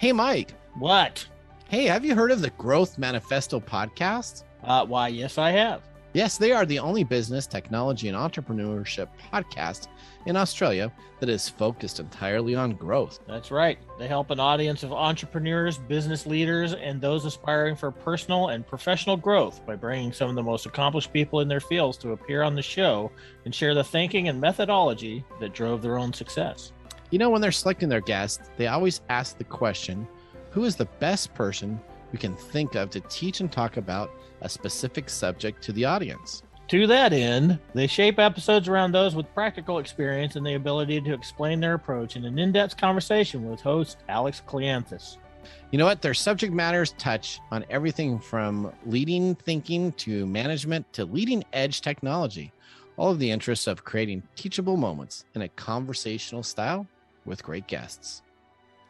Hey, Mike. What? Hey, have you heard of the Growth Manifesto podcast? Why, yes, I have. Yes, they are the only business, technology, and entrepreneurship podcast in Australia that is focused entirely on growth. That's right. They help an audience of entrepreneurs, business leaders, and those aspiring for personal and professional growth by bringing some of the most accomplished people in their fields to appear on the show and share the thinking and methodology that drove their own success. You know, when they're selecting their guests, they always ask the question, who is the best person we can think of to teach and talk about a specific subject to the audience? To that end, they shape episodes around those with practical experience and the ability to explain their approach in an in-depth conversation with host Alex Cleanthus. You know what? Their subject matters touch on everything from leading thinking to management to leading edge technology, all of the interests of creating teachable moments in a conversational style with great guests.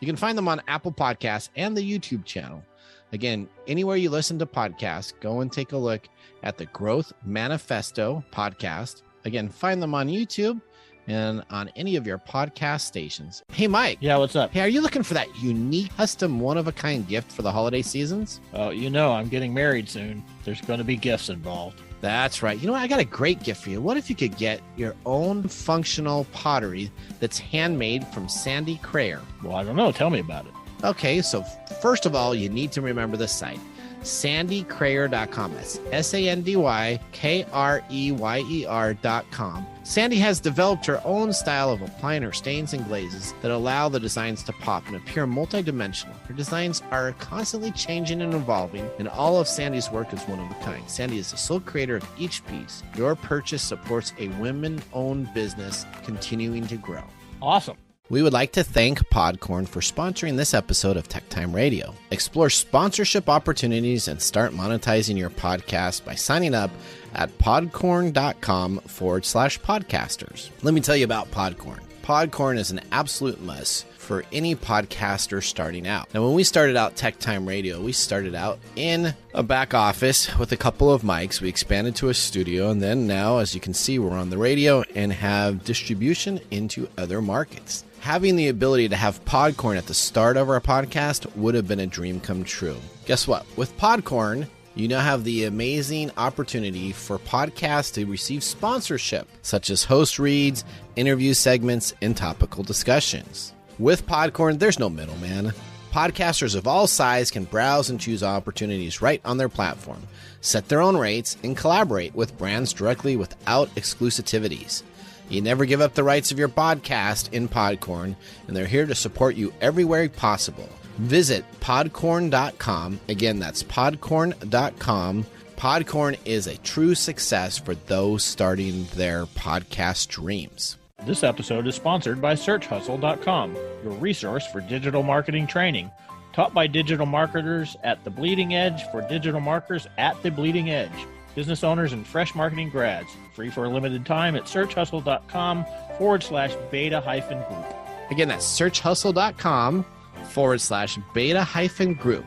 You can find them on Apple Podcasts and the YouTube channel. Again, anywhere you listen to podcasts, go and take a look at the Growth Manifesto podcast. Again, find them on YouTube and on any of your podcast stations. Hey, Mike. Yeah, what's up? Hey, are you looking for that unique, custom, one-of-a-kind gift for the holiday seasons? Oh, you know, I'm getting married soon. There's going to be gifts involved. That's right. You know what? I got a great gift for you. What if you could get your own functional pottery that's handmade from Sandy Crayer? Well, I don't know. Tell me about it. Okay, so first of all, you need to remember the site, sandycrayer.com. That's SANDYKREYER.com. Sandy has developed her own style of applying her stains and glazes that allow the designs to pop and appear multidimensional. Her designs are constantly changing and evolving, and all of Sandy's work is one of a kind. Sandy is the sole creator of each piece. Your purchase supports a women-owned business continuing to grow. Awesome. We would like to thank Podcorn for sponsoring this episode of TechTime Radio. Explore sponsorship opportunities and start monetizing your podcast by signing up at podcorn.com/podcasters. Let me tell you about Podcorn. Podcorn is an absolute must for any podcaster starting out. Now, when we started out TechTime Radio, we started out in a back office with a couple of mics. We expanded to a studio, and then now, as you can see, we're on the radio and have distribution into other markets. Having the ability to have Podcorn at the start of our podcast would have been a dream come true. Guess what? With Podcorn, you now have the amazing opportunity for podcasts to receive sponsorship, such as host reads, interview segments, and topical discussions. With Podcorn, there's no middleman. Podcasters of all sizes can browse and choose opportunities right on their platform, set their own rates, and collaborate with brands directly without exclusivities. You never give up the rights of your podcast in Podcorn, and they're here to support you everywhere possible. Visit podcorn.com. Again, that's podcorn.com. Podcorn is a true success for those starting their podcast dreams. This episode is sponsored by SearchHustle.com, your resource for digital marketing training. Taught by digital marketers at The Bleeding Edge for digital marketers at The Bleeding Edge. Business owners and fresh marketing grads. Free for a limited time at searchhustle.com/beta-group. Again, that's searchhustle.com/beta-group.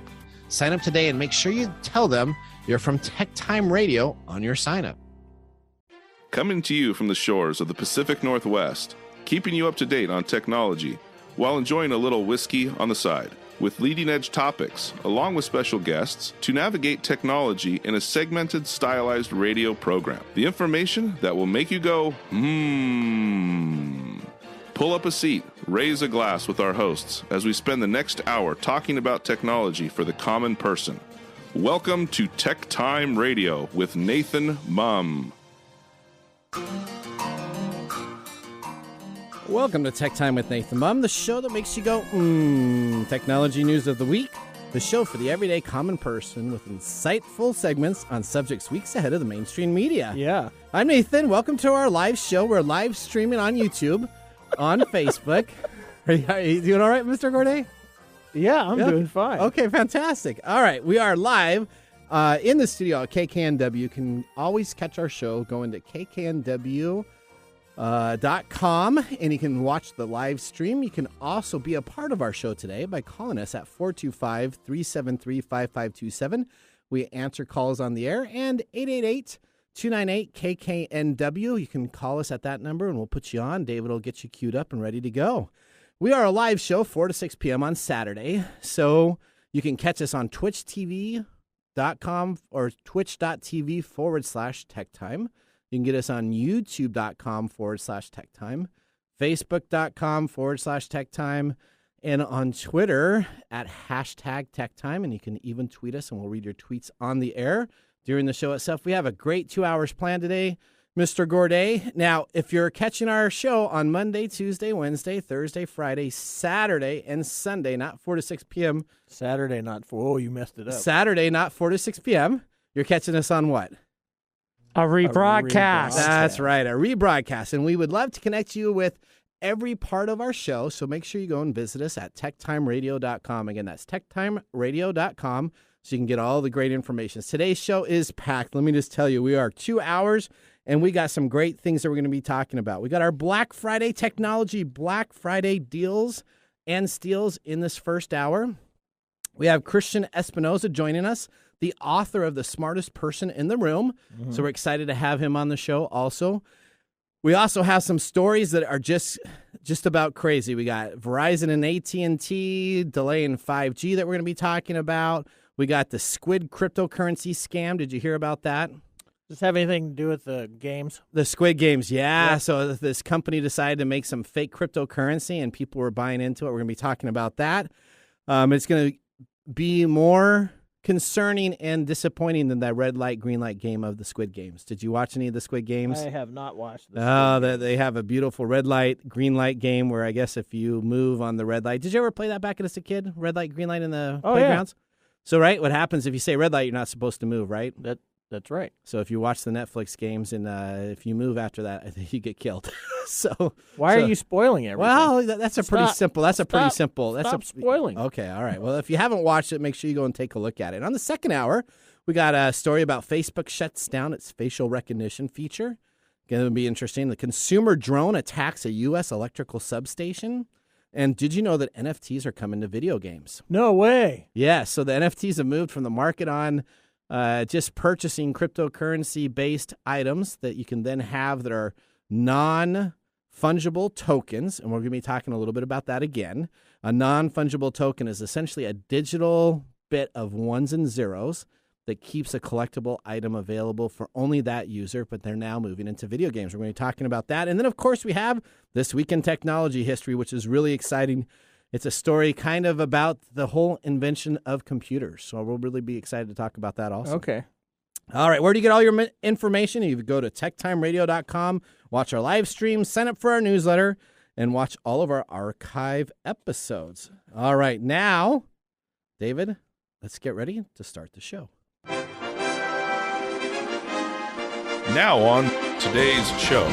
Sign up today and make sure you tell them you're from TechTime Radio on your sign up. Coming to you from the shores of the Pacific Northwest, keeping you up to date on technology while enjoying a little whiskey on the side, with leading-edge topics, along with special guests, to navigate technology in a segmented, stylized radio program. The information that will make you go, Pull up a seat, raise a glass with our hosts as we spend the next hour talking about technology for the common person. Welcome to TechTime Radio with Nathan Mumm. Welcome to Tech Time with Nathan Mumm, the show that makes you go, technology news of the week, the show for the everyday common person with insightful segments on subjects weeks ahead of the mainstream media. Yeah. I'm Nathan. Welcome to our live show. We're live streaming on YouTube, on Facebook. Are you doing all right, Mr. Gorday? Yeah, I'm doing fine. Okay, fantastic. All right, we are live in the studio at KKNW. You can always catch our show going to KKNW.com, and you can watch the live stream. You can also be a part of our show today by calling us at 425-373-5527. We answer calls on the air, and 888-298-KKNW. You can call us at that number, and we'll put you on. David will get you queued up and ready to go. We are a live show 4 to 6 p.m. on Saturday, so you can catch us on twitchtv.com or twitch.tv/TechTime. You can get us on youtube.com/TechTime, facebook.com/TechTime, and on Twitter at #TechTime. And you can even tweet us, and we'll read your tweets on the air during the show itself. We have a great 2 hours planned today, Mr. Gourdet. Now, if you're catching our show on Monday, Tuesday, Wednesday, Thursday, Friday, Saturday, and Sunday, not 4 to 6 p.m. Saturday, not 4. Oh, you messed it up. Saturday, not 4 to 6 p.m. You're catching us on what? A rebroadcast. That's right, a rebroadcast. And we would love to connect you with every part of our show, so make sure you go and visit us at techtimeradio.com. Again, that's techtimeradio.com, so you can get all the great information. Today's show is packed. Let me just tell you, we are 2 hours, and we got some great things that we're going to be talking about. We got our Black Friday technology, Black Friday deals and steals in this first hour. We have Christian Espinosa joining us, the author of The Smartest Person in the Room. Mm-hmm. So we're excited to have him on the show also. We also have some stories that are just about crazy. We got Verizon and AT&T delaying 5G that we're going to be talking about. We got the Squid cryptocurrency scam. Did you hear about that? Does this have anything to do with the games? The Squid Games, yeah. So this company decided to make some fake cryptocurrency, and people were buying into it. We're going to be talking about that. It's going to be more concerning and disappointing than that red light, green light game of the Squid Games. Did you watch any of the Squid Games? I have not watched the they have a beautiful red light, green light game where I guess if you move on the red light. Did you ever play that back as a kid? Red light, green light in the playgrounds? Yeah. So, right, what happens if you say red light, you're not supposed to move, right? That's right. So if you watch the Netflix games and if you move after that, I think you get killed. Why are you spoiling everything? Well, that's pretty simple. Stop spoiling. Okay, all right. Well, if you haven't watched it, make sure you go and take a look at it. On the second hour, we got a story about Facebook shuts down its facial recognition feature. Going to be interesting. The consumer drone attacks a U.S. electrical substation. And did you know that NFTs are coming to video games? No way. Yeah, so the NFTs have moved from the market on just purchasing cryptocurrency-based items that you can then have that are non-fungible tokens, and we're going to be talking a little bit about that again. A non-fungible token is essentially a digital bit of ones and zeros that keeps a collectible item available for only that user, but they're now moving into video games. We're going to be talking about that. And then, of course, we have This Week in Technology History, which is really exciting. It's a story kind of about the whole invention of computers. So we'll really be excited to talk about that also. Okay. All right. Where do you get all your information? You go to techtimeradio.com, watch our live stream, sign up for our newsletter, and watch all of our archive episodes. All right. Now, David, let's get ready to start the show. Now on today's show.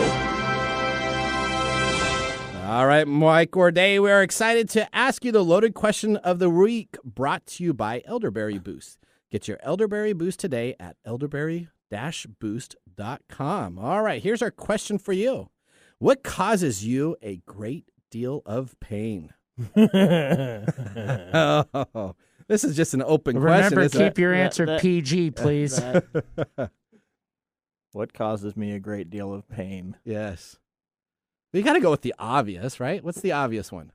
All right, Mike Gourdet, we are excited to ask you the loaded question of the week, brought to you by Elderberry Boost. Get your Elderberry Boost today at elderberry-boost.com. All right, here's our question for you. What causes you a great deal of pain? Oh, this is just an open question. Remember, keep your answer PG, please. What causes me a great deal of pain? Yes. You got to go with the obvious, right? What's the obvious one?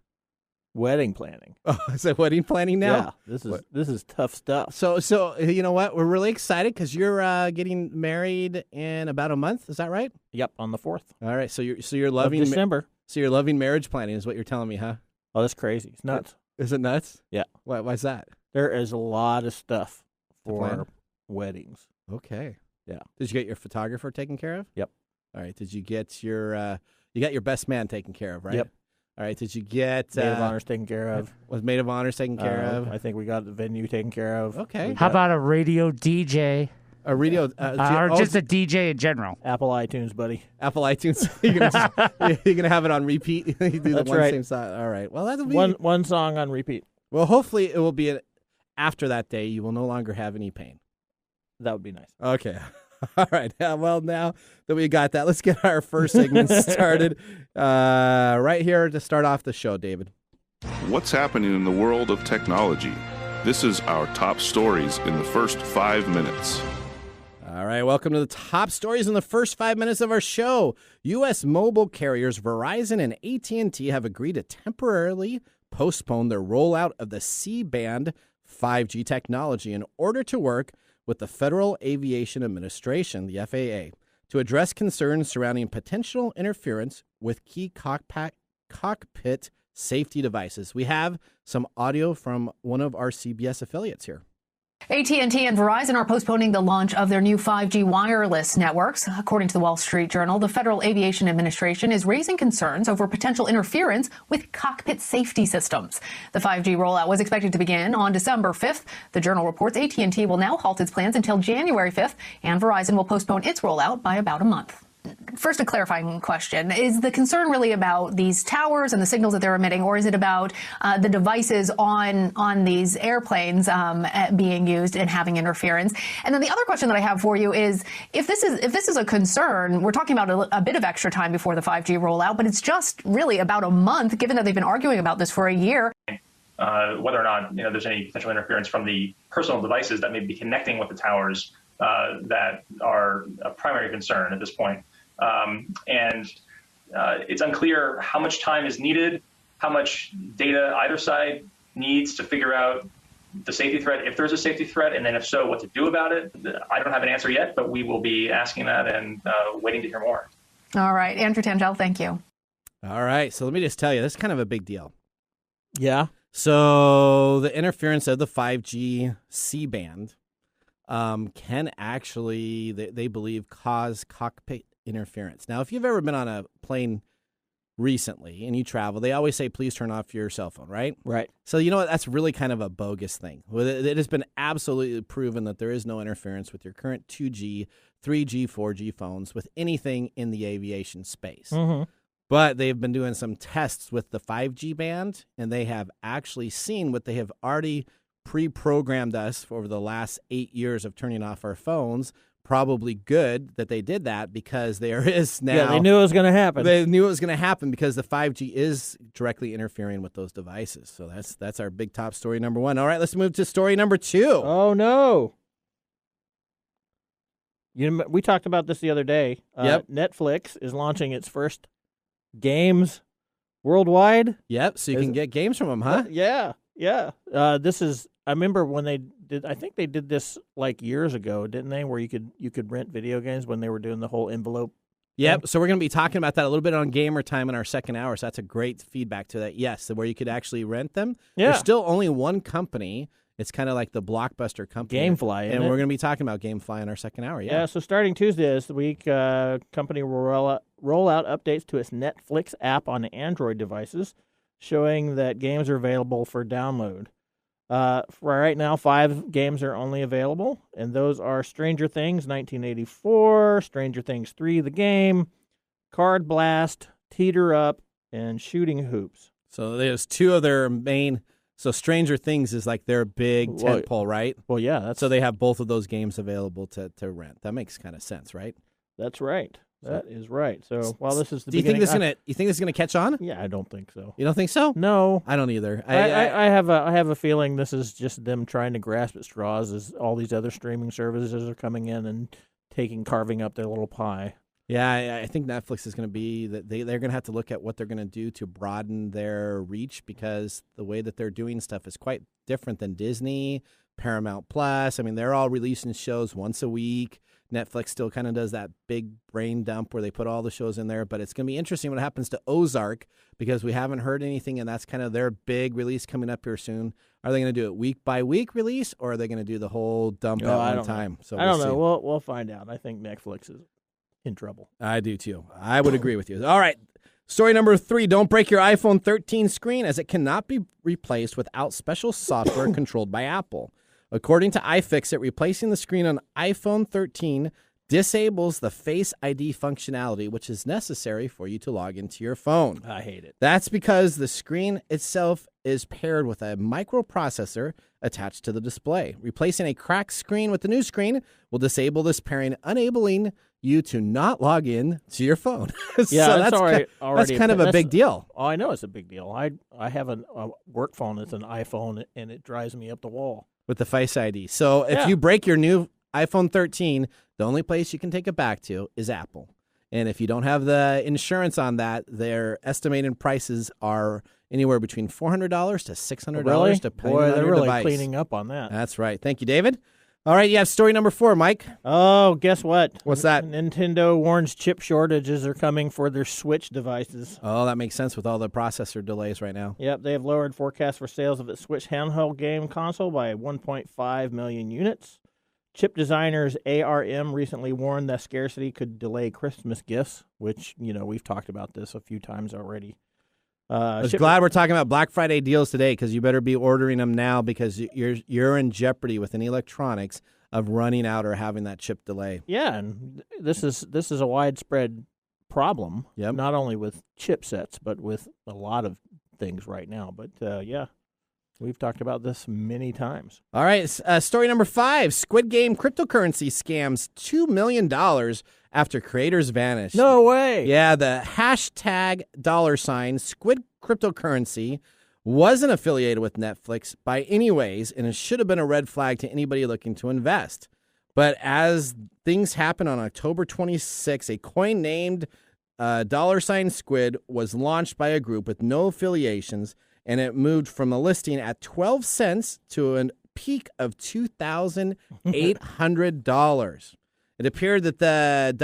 Wedding planning. Oh, is it wedding planning now? Yeah, this is tough stuff. So you know what? We're really excited because you're getting married in about a month. Is that right? Yep, on the 4th. All right. So you're loving December. So you're loving marriage planning, is what you're telling me, huh? Oh, that's crazy. It's nuts. Is it nuts? Yeah. Why's that? There is a lot of stuff for weddings. Okay. Yeah. Did you get your photographer taken care of? Yep. All right. Did you get your you got your best man taken care of, right? Yep. All right. Did you get maid of honors taken care of? Was maid of honors taken care of? I think we got the venue taken care of. Okay. How about a radio DJ? A radio, or just a DJ in general? Apple iTunes, buddy. Apple iTunes. You're gonna have it on repeat. You do That's the one right. same song. All right. Well, that'll be one song on repeat. Well, hopefully it will be after that day. You will no longer have any pain. That would be nice. Okay. All right. Well, now that we got that, let's get our first segment started right here to start off the show, David. What's happening in the world of technology? This is our top stories in the first 5 minutes. All All right, welcome to the top stories in the first 5 minutes of our show. U.S. mobile carriers Verizon and AT&T have agreed to temporarily postpone their rollout of the C-band 5G technology in order to work with the Federal Aviation Administration, the FAA, to address concerns surrounding potential interference with key cockpit safety devices. We have some audio from one of our CBS affiliates here. AT&T and Verizon are postponing the launch of their new 5G wireless networks. According to the Wall Street Journal, the Federal Aviation Administration is raising concerns over potential interference with cockpit safety systems. The 5G rollout was expected to begin on December 5th. The Journal reports AT&T will now halt its plans until January 5th, and Verizon will postpone its rollout by about a month. First, a clarifying question. Is the concern really about these towers and the signals that they're emitting, or is it about the devices on these airplanes being used and having interference? And then the other question that I have for you is, if this is a concern, we're talking about a bit of extra time before the 5G rollout, but it's just really about a month, given that they've been arguing about this for a year. Whether or not there's any potential interference from the personal devices that may be connecting with the towers that are a primary concern at this point. It's unclear how much time is needed, how much data either side needs to figure out the safety threat, if there's a safety threat, and then if so, what to do about it. I don't have an answer yet, but we will be asking that and waiting to hear more. All right. Andrew Tangel, thank you. All right. So let me just tell you, this is kind of a big deal. Yeah. So the interference of the 5G C-band can actually, they believe, cause cockpit interference. Now, if you've ever been on a plane recently and you travel, they always say, please turn off your cell phone, right? Right. So you know what? That's really kind of a bogus thing. It has been absolutely proven that there is no interference with your current 2G, 3G, 4G phones with anything in the aviation space. Mm-hmm. But they've been doing some tests with the 5G band, and they have actually seen what they have already pre-programmed us for over the last 8 years of turning off our phones. Probably good that they did that, because there is now... Yeah, they knew it was going to happen. They knew it was going to happen because the 5G is directly interfering with those devices. So that's our big top story number one. All right, let's move to story number two. Oh, no. We talked about this the other day. Yep. Netflix is launching its first games worldwide. Yep, so you can get games from them, huh? Yeah. This is... I remember when they did. I think they did this like years ago, didn't they? Where you could rent video games when they were doing the whole envelope. Yep. So we're going to be talking about that a little bit on Gamer Time in our second hour. So that's a great feedback to that. Yes, where you could actually rent them. Yeah. There's still only one company. It's kind of like the Blockbuster company. GameFly, and we're going to be talking about GameFly in our second hour. Yeah. So starting Tuesday this week, company will roll out updates to its Netflix app on Android devices, showing that games are available for download. For right now, 5 games are only available, and those are Stranger Things 1984, Stranger Things 3, the game, Card Blast, Teeter Up, and Shooting Hoops. So there's 2 of their main... So Stranger Things is like their big tentpole, right? Well, yeah. So they have both of those games available to rent. That makes kind of sense, right? That's right. That is right. So while this is the you think this is gonna catch on? Yeah, I don't think so. You don't think so? No, I don't either. I have a feeling this is just them trying to grasp at straws as all these other streaming services are coming in and carving up their little pie. Yeah, I think Netflix is going to be that they're going to have to look at what they're going to do to broaden their reach, because the way that they're doing stuff is quite different than Disney, Paramount Plus. I mean, they're all releasing shows once a week. Netflix still kind of does that big brain dump where they put all the shows in there. But it's going to be interesting what happens to Ozark, because we haven't heard anything, and that's kind of their big release coming up here soon. Are they going to do it week by week release, or are they going to do the whole dump at one time? So I don't know. We'll find out. I think Netflix is in trouble. I do too. I would agree with you. All right. Story number 3, don't break your iPhone 13 screen, as it cannot be replaced without special software controlled by Apple. According to iFixit, replacing the screen on iPhone 13 disables the Face ID functionality, which is necessary for you to log into your phone. I hate it. That's because the screen itself is paired with a microprocessor attached to the display. Replacing a cracked screen with the new screen will disable this pairing, enabling you to not log in to your phone. Yeah, so that's kind of a big deal. Oh, I know it's a big deal. I have a work phone. It's an iPhone, and it drives me up the wall. With the Face ID. So if you break your new iPhone 13, the only place you can take it back to is Apple. And if you don't have the insurance on that, their estimated prices are anywhere between $400 to $600 Really? depending Boy, on they're your really device. cleaning up on that. That's right. Thank you, David. All right, you have story number 4, Mike. Oh, guess what? What's that? Nintendo warns chip shortages are coming for their Switch devices. Oh, that makes sense with all the processor delays right now. Yep, they have lowered forecasts for sales of its Switch handheld game console by 1.5 million units. Chip designers ARM recently warned that scarcity could delay Christmas gifts, which, we've talked about this a few times already. I was glad we're talking about Black Friday deals today because you better be ordering them now because you're in jeopardy with any electronics of running out or having that chip delay. Yeah, and this is a widespread problem, not only with chipsets, but with a lot of things right now. But, yeah. We've talked about this many times. All right, story number 5. Squid Game cryptocurrency scams $2 million after creators vanish. No way. Yeah, the hashtag $ Squid cryptocurrency wasn't affiliated with Netflix by any ways, and it should have been a red flag to anybody looking to invest. But as things happened on October 26, a coin named $Squid was launched by a group with no affiliations, and it moved from a listing at 12 cents to a peak of $2,800. It appeared that the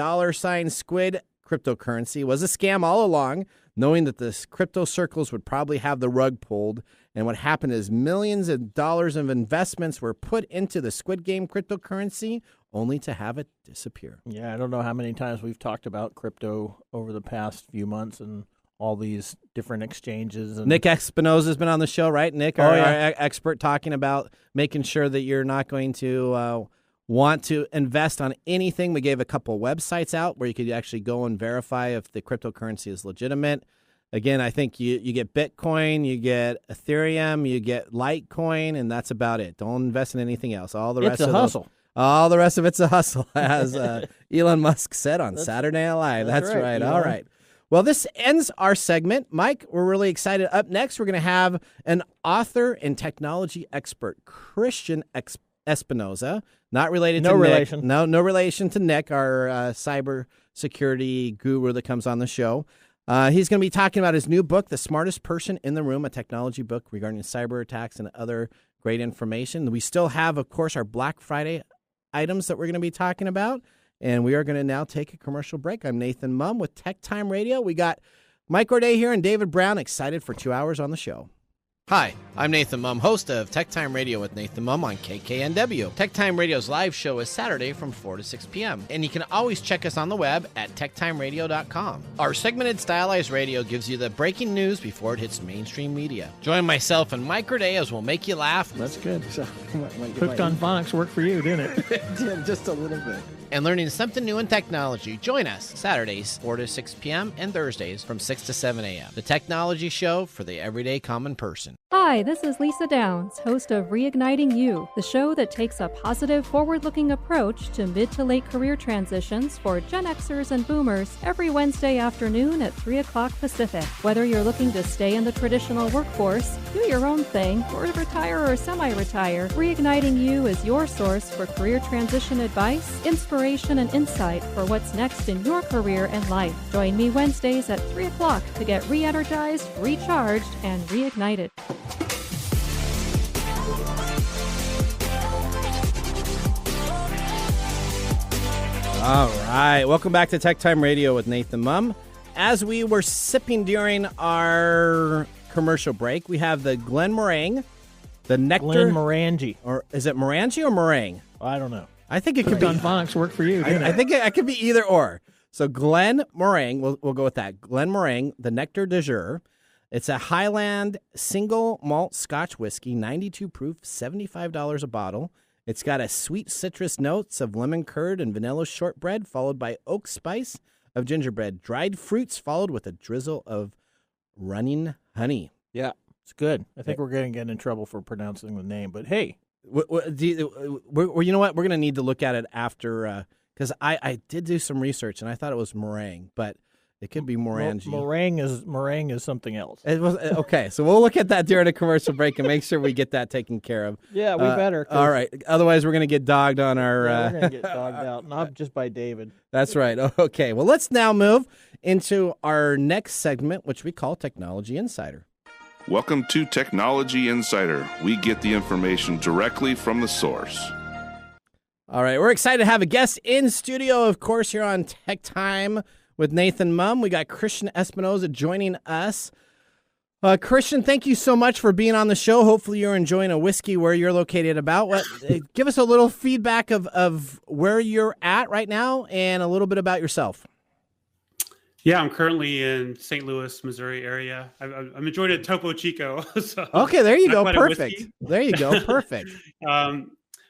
$Squid cryptocurrency was a scam all along, knowing that the crypto circles would probably have the rug pulled. And what happened is millions of dollars of investments were put into the Squid Game cryptocurrency only to have it disappear. Yeah, I don't know how many times we've talked about crypto over the past few months and all these different exchanges. And Nick Espinosa has been on the show, right? Nick, our expert, talking about making sure that you're not going to want to invest on anything. We gave a couple websites out where you could actually go and verify if the cryptocurrency is legitimate. Again, I think you get Bitcoin, you get Ethereum, you get Litecoin, and that's about it. Don't invest in anything else. All the rest it's a hustle. All the rest of it's a hustle, as Elon Musk said on Saturday Night Live. That's right. All right. Well, this ends our segment. Mike, we're really excited. Up next, we're going to have an author and technology expert, Christian Espinosa, not related to Nick. Relation. No relation to Nick, our cyber security guru that comes on the show. He's going to be talking about his new book, The Smartest Person in the Room, a technology book regarding cyber attacks and other great information. We still have, of course, our Black Friday items that we're going to be talking about. And we are going to now take a commercial break. I'm Nathan Mumm with TechTime Radio. We got Mike Orday here and David Brown, excited for 2 hours on the show. Hi, I'm Nathan Mumm, host of TechTime Radio with Nathan Mumm on KKNW. TechTime Radio's live show is Saturday from 4 to 6 p.m., and you can always check us on the web at techtimeradio.com. Our segmented stylized radio gives you the breaking news before it hits mainstream media. Join myself and Mike Orday as we'll make you laugh. That's good. So, Hooked on Phonics worked for you, didn't it? It did, just a little bit. And learning something new in technology. Join us Saturdays, 4 to 6 p.m., and Thursdays from 6 to 7 a.m. The technology show for the everyday common person. Hi, this is Lisa Downs, host of Reigniting You, the show that takes a positive, forward-looking approach to mid to late career transitions for Gen Xers and Boomers every Wednesday afternoon at 3 o'clock Pacific. Whether you're looking to stay in the traditional workforce, do your own thing, or retire or semi-retire, Reigniting You is your source for career transition advice, inspiration, and insight for what's next in your career and life. Join me Wednesdays at 3 o'clock to get re-energized, recharged, and reignited. All right. Welcome back to Tech Time Radio with Nathan Mumm. As we were sipping during our commercial break, we have the Glenmorangie, the Nectar. Glenmorangie. Or is it Morangie or meringue? I don't know. I think it could be. On Phonics worked for you, didn't it? I think it could be either or. So Glenmorangie, we'll go with that. Glenmorangie, the Nectar de jour. It's a Highland single malt Scotch whiskey, 92 proof, $75 a bottle. It's got a sweet citrus notes of lemon curd and vanilla shortbread, followed by oak spice of gingerbread, dried fruits, followed with a drizzle of running honey. Yeah, it's good. I think we're going to get in trouble for pronouncing the name, but hey. You know what? We're going to need to look at it after, because I did do some research, and I thought it was meringue, but It could be Morangie. Meringue is something else. It was okay. So we'll look at that during a commercial break and make sure we get that taken care of. Yeah, we better. All right. Otherwise, we're going to get dogged on our. We're going to get dogged out, not just by David. That's right. Okay. Well, let's now move into our next segment, which we call Technology Insider. Welcome to Technology Insider. We get the information directly from the source. All right. We're excited to have a guest in studio, of course, here on Tech Time with Nathan Mumm. We got Christian Espinosa joining us. Christian, thank you so much for being on the show. Hopefully you're enjoying a whiskey where you're located about. Give us a little feedback of where you're at right now and a little bit about yourself. Yeah, I'm currently in St. Louis, Missouri area. I'm enjoying a Topo Chico. So okay, there you go. Perfect. There you go. Perfect.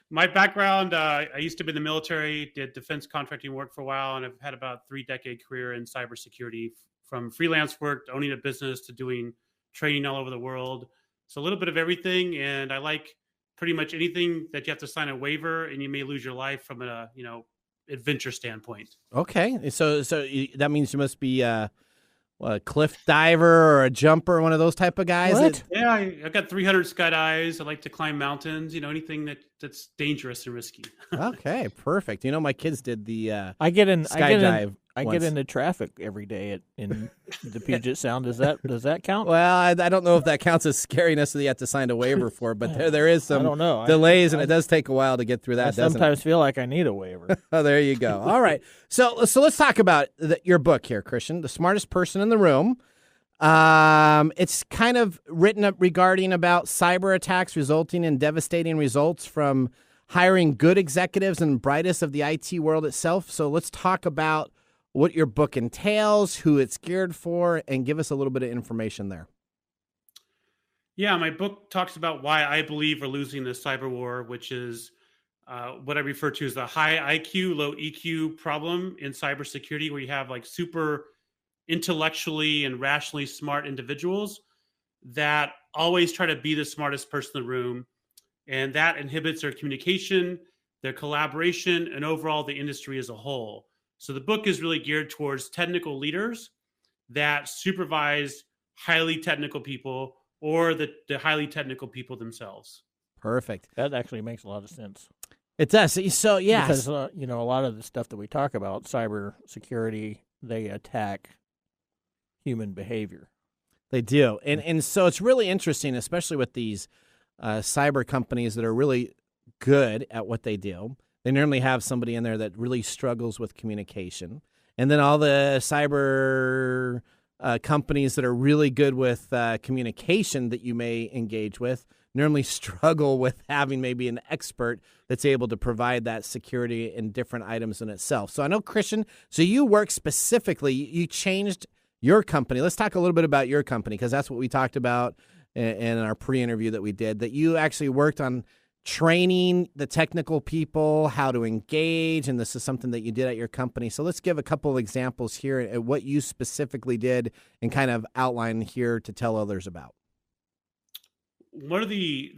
My background, I used to be in the military, did defense contracting work for a while, and I've had about a 3-decade career in cybersecurity, from freelance work to owning a business to doing training all over the world. So a little bit of everything, and I like pretty much anything that you have to sign a waiver and you may lose your life from a adventure standpoint. Okay, so that means you must be a cliff diver or a jumper, one of those type of guys. What? Yeah, I've got 300 skydives. I like to climb mountains. Anything that's dangerous and risky. Okay, perfect. My kids did the I get skydive. I get into traffic every day in the Puget Sound. Does that count? Well, I don't know if that counts as scariness that you have to sign a waiver for, but there is some delays, and it does take a while to get through that. I sometimes feel like I need a waiver. Oh, there you go. All right. So let's talk about your book here, Christian, The Smartest Person in the Room. It's kind of written up regarding about cyber attacks resulting in devastating results from hiring good executives and brightest of the IT world itself. So let's talk about what your book entails, who it's geared for, and give us a little bit of information there. Yeah, my book talks about why I believe we're losing the cyber war, which is what I refer to as the high IQ, low EQ problem in cybersecurity, where you have like super intellectually and rationally smart individuals that always try to be the smartest person in the room. And that inhibits their communication, their collaboration, and overall the industry as a whole. So the book is really geared towards technical leaders that supervise highly technical people or the highly technical people themselves. Perfect. That actually makes a lot of sense. It does. So, yeah. Because, a lot of the stuff that we talk about, cyber security, they attack human behavior. They do. And so it's really interesting, especially with these cyber companies that are really good at what they do. They normally have somebody in there that really struggles with communication. And then all the cyber companies that are really good with communication that you may engage with normally struggle with having maybe an expert that's able to provide that security in different items in itself. So I know, Christian, so you work specifically, you changed your company. Let's talk a little bit about your company, because that's what we talked about in our pre-interview that we did, that you actually worked on training the technical people how to engage, and this is something that you did at your company. So let's give a couple of examples here at what you specifically did and kind of outline here to tell others about. One of the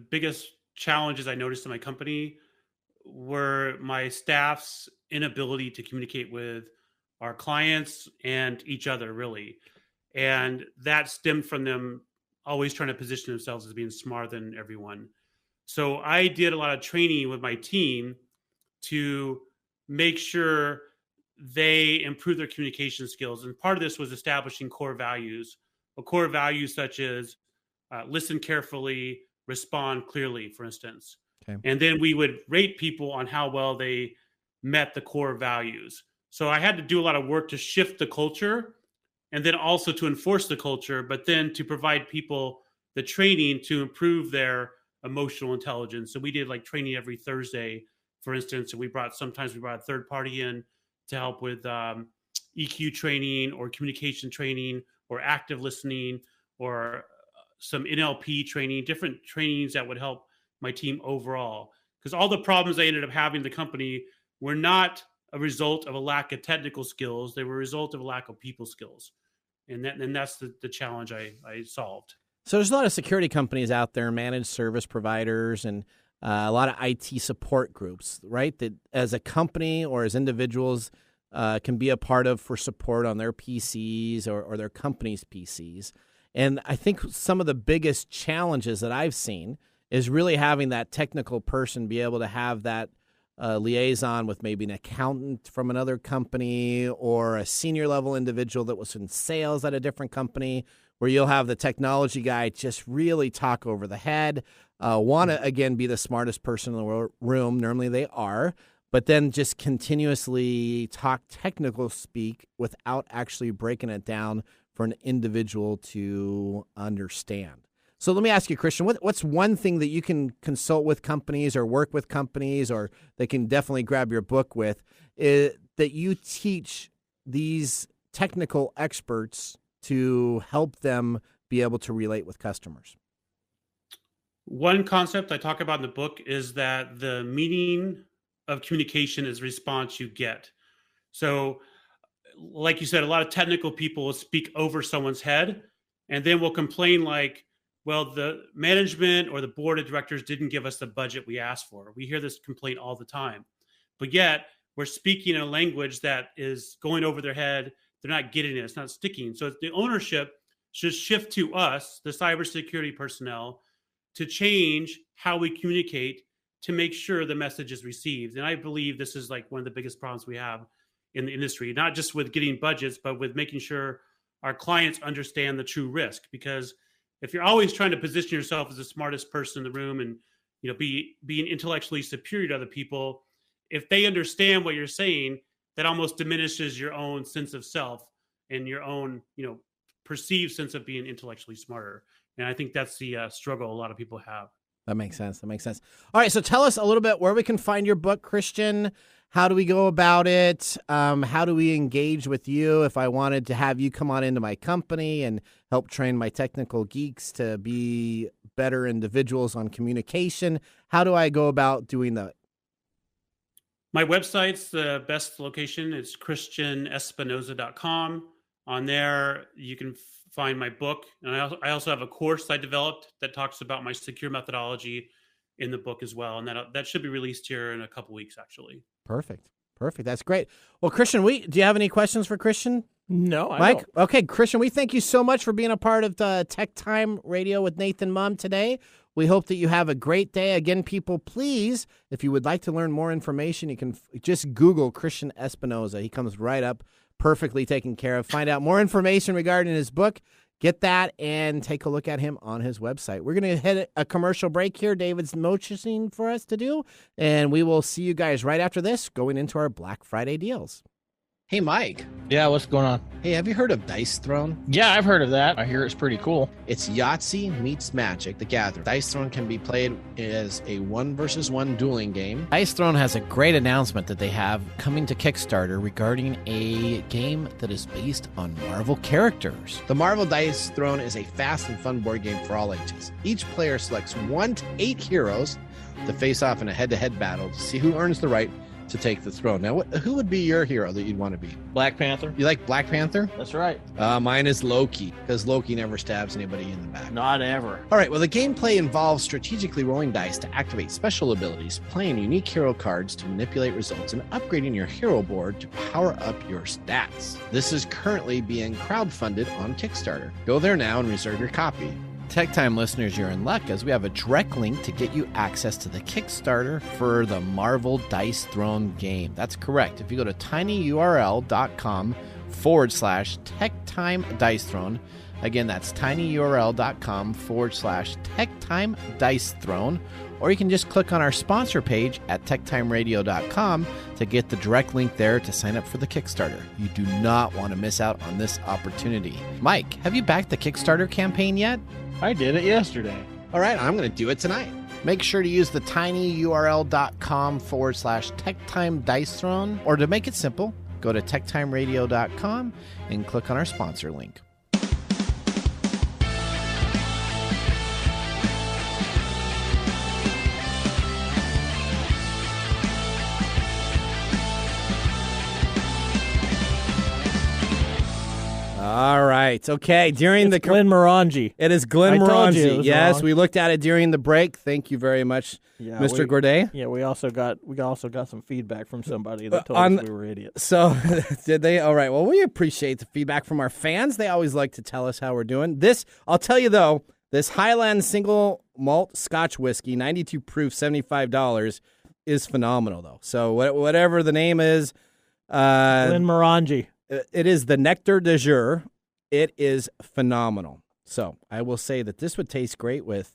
biggest challenges I noticed in my company were my staff's inability to communicate with our clients and each other, really. And that stemmed from them always trying to position themselves as being smarter than everyone. So I did a lot of training with my team to make sure they improve their communication skills. And part of this was establishing core values, such as listen carefully, respond clearly, for instance. Okay. And then we would rate people on how well they met the core values. So I had to do a lot of work to shift the culture and then also to enforce the culture, but then to provide people the training to improve their emotional intelligence. So we did like training every Thursday, for instance, and sometimes we brought a third party in to help with EQ training or communication training or active listening or some NLP training, different trainings that would help my team overall. Because all the problems I ended up having in the company were not a result of a lack of technical skills. They were a result of a lack of people skills. And that's the challenge I solved. So there's a lot of security companies out there, managed service providers, and a lot of IT support groups, right? That as a company or as individuals, can be a part of for support on their PCs or their company's PCs. And I think some of the biggest challenges that I've seen is really having that technical person be able to have that liaison with maybe an accountant from another company or a senior level individual that was in sales at a different company, where you'll have the technology guy just really talk over the head, want to, again, be the smartest person in the room. Normally they are, but then just continuously talk technical speak without actually breaking it down for an individual to understand. So let me ask you, Christian, what's one thing that you can consult with companies or work with companies, or they can definitely grab your book with, that you teach these technical experts to help them be able to relate with customers? One concept I talk about in the book is that the meaning of communication is the response you get. So, like you said, a lot of technical people will speak over someone's head and then will complain like, well, the management or the board of directors didn't give us the budget we asked for. We hear this complaint all the time. But yet, we're speaking in a language that is going over their head. They're not getting it. It's not sticking. So the ownership should shift to us, the cybersecurity personnel, to change how we communicate to make sure the message is received. And I believe this is like one of the biggest problems we have in the industry, not just with getting budgets, but with making sure our clients understand the true risk. Because if you're always trying to position yourself as the smartest person in the room and, you know, being intellectually superior to other people, if they understand what you're saying, that almost diminishes your own sense of self and your own, you know, perceived sense of being intellectually smarter. And I think that's the struggle a lot of people have. That makes sense. All right, so tell us a little bit where we can find your book, Christian. How do we go about it? How do we engage with you if I wanted to have you come on into my company and help train my technical geeks to be better individuals on communication? How do I go about doing that? My website's the best location. It's christianespinosa.com. On there, you can find my book. And I also have a course I developed that talks about my secure methodology in the book as well. And that should be released here in a couple weeks, actually. Perfect. That's great. Well, Christian, do you have any questions for Christian? No, I Mike? don't. Okay, Christian, we thank you so much for being a part of the Tech Time Radio with Nathan Mumm today. We hope that you have a great day. Again, people, please, if you would like to learn more information, you can just Google Christian Espinosa. He comes right up, perfectly taken care of. Find out more information regarding his book. Get that and take a look at him on his website. We're going to hit a commercial break here. David's motioning for us to do, and we will see you guys right after this going into our Black Friday deals. Hey, Mike. Yeah, what's going on? Hey, have you heard of Dice Throne? Yeah, I've heard of that. I hear it's pretty cool. It's Yahtzee meets Magic: The Gathering. Dice Throne can be played as a 1-versus-1 dueling game. Dice Throne has a great announcement that they have coming to Kickstarter regarding a game that is based on Marvel characters. The Marvel Dice Throne is a fast and fun board game for all ages. Each player selects 1 to 8 heroes to face off in a head-to-head battle to see who earns the right to take the throne. Now, who would be your hero that you'd want to be? Black Panther. You like Black Panther? That's right. Mine is Loki, because Loki never stabs anybody in the back. Not ever. All right, well, the gameplay involves strategically rolling dice to activate special abilities, playing unique hero cards to manipulate results, and upgrading your hero board to power up your stats. This is currently being crowdfunded on Kickstarter. Go there now and reserve your copy. Tech Time listeners, you're in luck, as we have a direct link to get you access to the Kickstarter for the Marvel Dice Throne game. That's correct. If you go to tinyurl.com/TechTimeDiceThrone, again, that's tinyurl.com/TechTimeDiceThrone, or you can just click on our sponsor page at TechTimeRadio.com to get the direct link there to sign up for the Kickstarter. You do not want to miss out on this opportunity. Mike, have you backed the Kickstarter campaign yet? I did it yesterday. All right, I'm going to do it tonight. Make sure to use the tinyurl.com/TechTimeDiceThrone, or to make it simple, go to TechTimeRadio.com and click on our sponsor link. All right. right. Okay. During the Glenmorangie. It is I told you Glenmorangie. it was Yes, wrong. we looked at it during the break. Thank you very much, Mr. Gourdet. Yeah, we also got some feedback from somebody that told us we were idiots. So, did they? All right. Well, we appreciate the feedback from our fans. They always like to tell us how we're doing. I'll tell you though, this Highland single malt Scotch whiskey, 92 proof, $75, is phenomenal though. So, whatever the name is, Glenmorangie. It is the Nectar de jour. It is phenomenal. So I will say that this would taste great with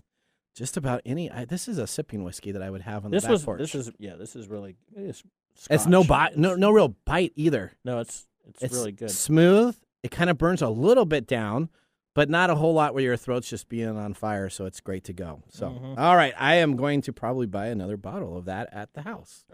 just about any. This is a sipping whiskey that I would have on the back porch. This is really It's Scotch. no bite, no real bite either. No, it's really good. Smooth. It kind of burns a little bit down, but not a whole lot where your throat's just being on fire. So it's great to go. So all right, I am going to probably buy another bottle of that at the house.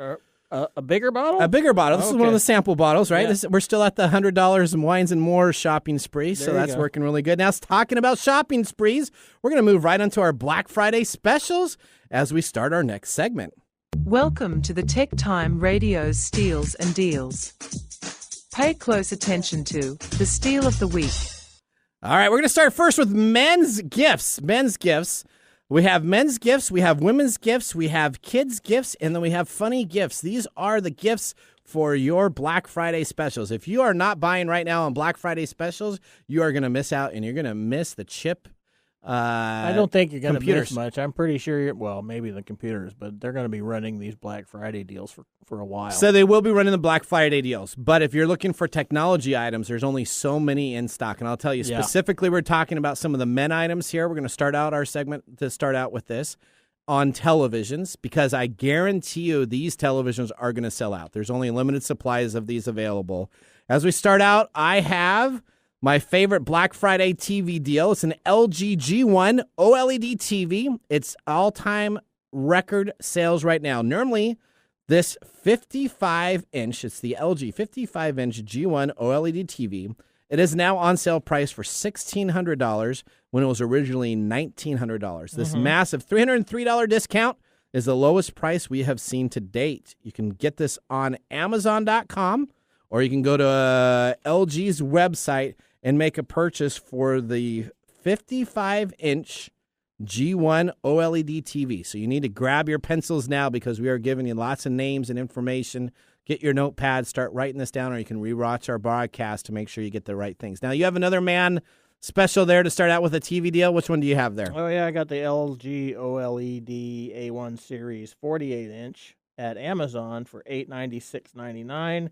A bigger bottle? A bigger bottle. This is one of the sample bottles, right? Yeah. We're still at the $100 in wines and more shopping spree, so that's working really good. Now, talking about shopping sprees, we're going to move right onto our Black Friday specials as we start our next segment. Welcome to the TechTime Radio Steals and Deals. Pay close attention to the Steal of the Week. All right, we're going to start first with men's gifts. Men's gifts. We have men's gifts, we have women's gifts, we have kids' gifts, and then we have funny gifts. These are the gifts for your Black Friday specials. If you are not buying right now on Black Friday specials, you are going to miss out, and you're going to miss the chip. I don't think you're going to miss much. I'm pretty sure, maybe the computers, but they're going to be running these Black Friday deals for a while. So they will be running the Black Friday deals. But if you're looking for technology items, there's only so many in stock. And I'll tell you, specifically, we're talking about some of the men items here. We're going to start out our segment to start out with this on televisions, because I guarantee you these televisions are going to sell out. There's only limited supplies of these available. As we start out, I have my favorite Black Friday TV deal. It's an LG G1 OLED TV. It's all-time record sales right now. Normally, this 55-inch, it's the LG 55-inch G1 OLED TV. It is now on sale price for $1,600 when it was originally $1,900. This massive $303 discount is the lowest price we have seen to date. You can get this on Amazon.com, or you can go to LG's website and make a purchase for the 55-inch G1 OLED TV. So you need to grab your pencils now, because we are giving you lots of names and information. Get your notepad, start writing this down, or you can rewatch our broadcast to make sure you get the right things. Now, you have another man special there to start out with a TV deal. Which one do you have there? Oh, yeah, I got the LG OLED A1 Series 48-inch at Amazon for $896.99.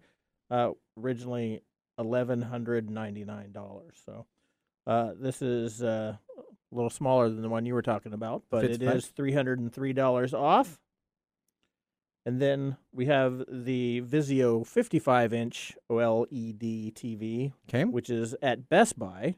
Originally $1,199. So this is a little smaller than the one you were talking about, but it is $303 off. And then we have the Vizio 55-inch OLED TV, which is at Best Buy,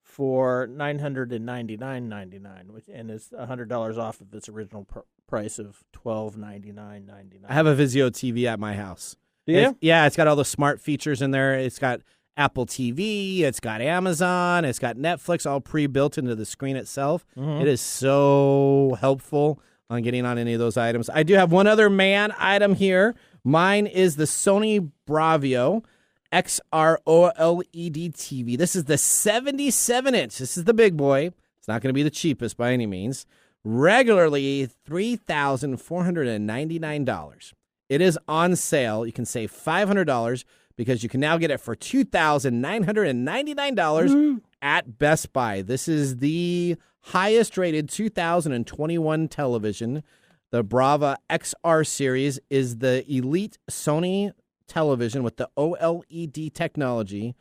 for $999.99, and is $100 off of its original price of $1,299.99. I have a Vizio TV at my house. Do you? It's got all the smart features in there. It's got Apple TV, it's got Amazon, it's got Netflix, all pre-built into the screen itself. It is so helpful on getting on any of those items. I do have one other man item here. Mine is the Sony Bravio XR OLED TV. This is the 77-inch. This is the big boy. It's not going to be the cheapest by any means. Regularly $3,499. It is on sale. You can save $500 because you can now get it for $2,999 at Best Buy. This is the highest rated 2021 television. The Brava XR series is the elite Sony television with the OLED technology.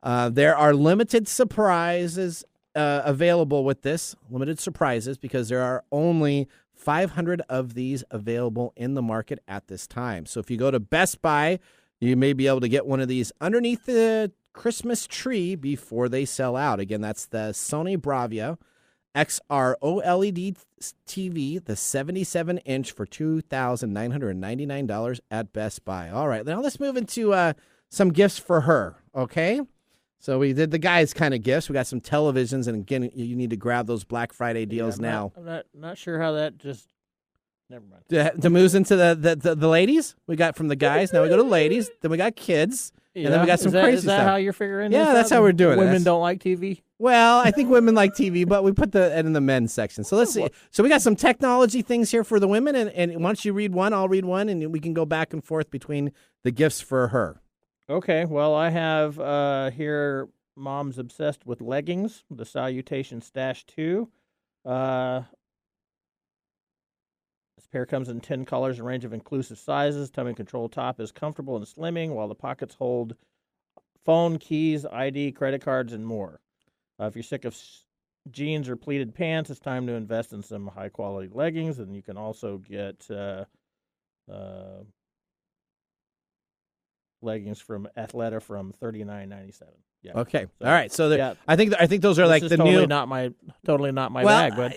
There are limited surprises available with this. Limited surprises because there are only 500 of these available in the market at this time. So if you go to Best Buy, you may be able to get one of these underneath the Christmas tree before they sell out. Again, that's the Sony Bravia XR OLED TV, the 77-inch for $2,999 at Best Buy. All right, now let's move into some gifts for her, okay? So we did the guys' kind of gifts. We got some televisions, and again, you need to grab those Black Friday deals now. I'm not sure how that just Never mind. To move into the ladies, we got from the guys. Now we go to ladies. Then we got kids. And then we got some crazy stuff. Is that how you're figuring this out? Yeah, that's how we're doing it. Women don't like TV? Well, I think women like TV, but we put it in the men's section. So let's see. So we got some technology things here for the women, and once you read one, I'll read one, and we can go back and forth between the gifts for her. Okay. Well, I have here Mom's obsessed with leggings, the Salutation Stash 2. This pair comes in 10 colors and range of inclusive sizes. Tummy control top is comfortable and slimming, while the pockets hold phone, keys, ID, credit cards, and more. If you're sick of jeans or pleated pants, it's time to invest in some high-quality leggings, and you can also get leggings from Athleta from $39.97. Yeah. Okay. So, all right. So I think those are like the totally new. Totally not my bag. But